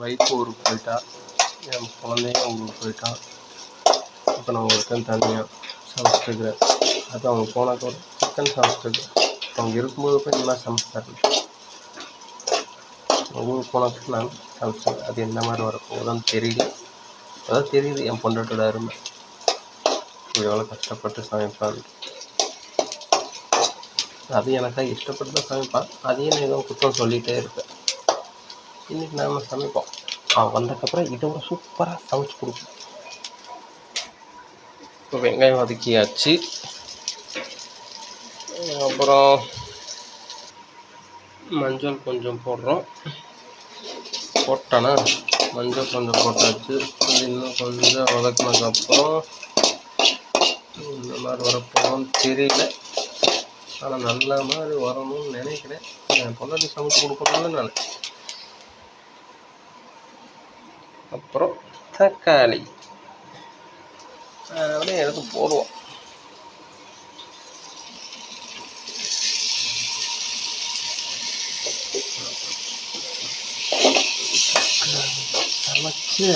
Wife ஊருக்கு போயிட்டா, என் குழந்தையும் ஊருக்கு போயிட்டான். இப்போ நான் ஒருத்தன் தனியாக சமைச்சிட்ருக்கிறேன். அது அவங்க போனாக்க சிக்கன் சமைச்சிட்ருக்கேன். அவங்க இருக்கும்போது போய் நல்லா சமைச்சாரு. ஊருக்கு போனாக்க நான் சமைச்சேன். அது என்ன மாதிரி வரப்போகுதுன்னு தெரியல. அதான் தெரியுது என் பொண்டாட்டோட அருமை, எவ்வளோ கஷ்டப்பட்டு சமைப்பான். அது எனக்காக இஷ்டப்பட்டு தான் சமைப்பான். அதையும் நான் எதுவும் குற்றம் சொல்லிகிட்டே இருப்பேன். இன்றைக்கி நாம் சமைப்போம். அவன் வந்ததுக்கப்புறம் இதோட சூப்பராக சமைச்சு கொடுப்போம். இப்போ வெங்காயம் வதக்கியாச்சு. அப்புறம் மஞ்சள் கொஞ்சம் போடுறோம். போட்டானா மஞ்சள் கொஞ்சம் போட்டாச்சு. அது இன்னும் கொஞ்சம் வதக்கினதுக்கப்புறம் இந்த மாதிரி வரப்போகும்னு தெரியல. ஆனால் நல்ல மாதிரி வரணும்னு நினைக்கிறேன். என் பொண்டாட்டி சமைச்சு கொடுக்கணும்னு நான். அப்புறம் தக்காளி அப்படியே எடுத்து போடுவோம். சமைச்சு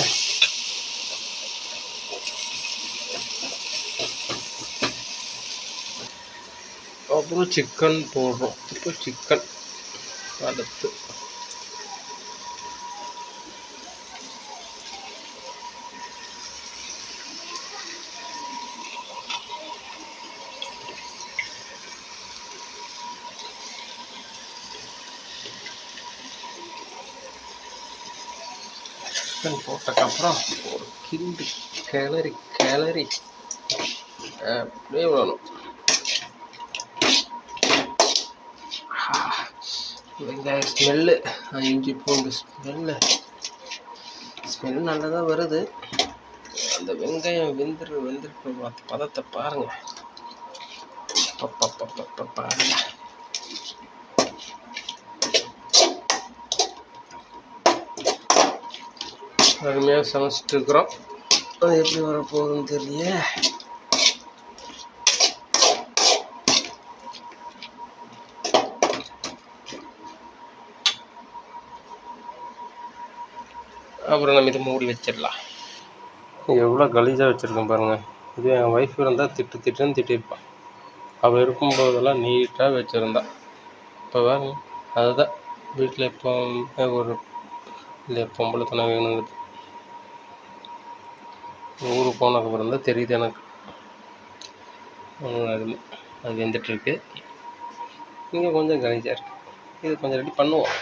அப்புறம் சிக்கன் போடுறோம். இப்போ சிக்கன் அடுத்து சிக்கன் போட்டதுக்கப்புறம் ஒரு கிளறி அப்படியே விடணும். வெங்காய ஸ்மெல்லு, இஞ்சி பூண்டு ஸ்மெல் நல்லா தான் வருது. அந்த வெங்காயம் வெந்திருக்கு பதத்தை பாருங்க. பாருங்க, அருமையாக சமைச்சிட்டு இருக்கிறோம். அது எப்படி வரப்போகுதுன்னு தெரியல. அப்புறம் நம்ம இதை மூடி வச்சிடலாம். எவ்வளோ கலீஜாக வச்சுருக்கேன் பாருங்கள். இது என் ஒய்ஃப் இருந்தால் திட்டுன்னு திட்டிருப்பான். அவள் இருக்கும்போதெல்லாம் நீட்டாக வச்சுருந்தா. இப்போ பாருங்க, அதுதான் வீட்டில் எப்போ ஒரு இல்லை பொம்பளைத்தனை வேணுங்குது. ஊருக்கு போனதுக்கப்புறம் தான் தெரியுது எனக்கு. அது வெந்துட்டுருக்கு. இங்கே கொஞ்சம் கலீஜாக இருக்குது. இது கொஞ்சம் ரெடி பண்ணுவோம்.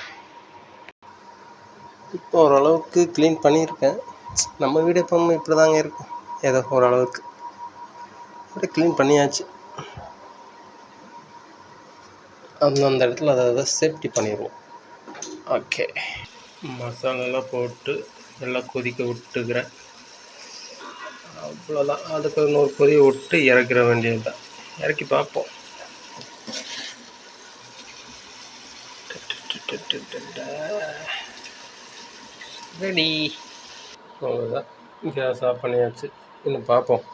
இப்போ ஓரளவுக்கு க்ளீன் பண்ணியிருக்கேன். நம்ம வீடு எப்பவுமே இப்படி தாங்க இருக்கும். ஏதோ ஓரளவுக்கு அப்படியே க்ளீன் பண்ணியாச்சு. அந்த இடத்துல அதை சேஃப்டி பண்ணிடுவோம். ஓகே, மசாலாலாம் போட்டு எல்லாம் கொதிக்க விட்டுக்கிறேன். அவ்வளோதான். அதுக்கு இன்னொரு கொதியை விட்டு இறக்கிற வேண்டியது தான். இறக்கி பார்ப்போம். ரெடி. அவ்வளோதான், கேஸ் ஆஃப் பண்ணியாச்சு. இன்னும் பார்ப்போம்.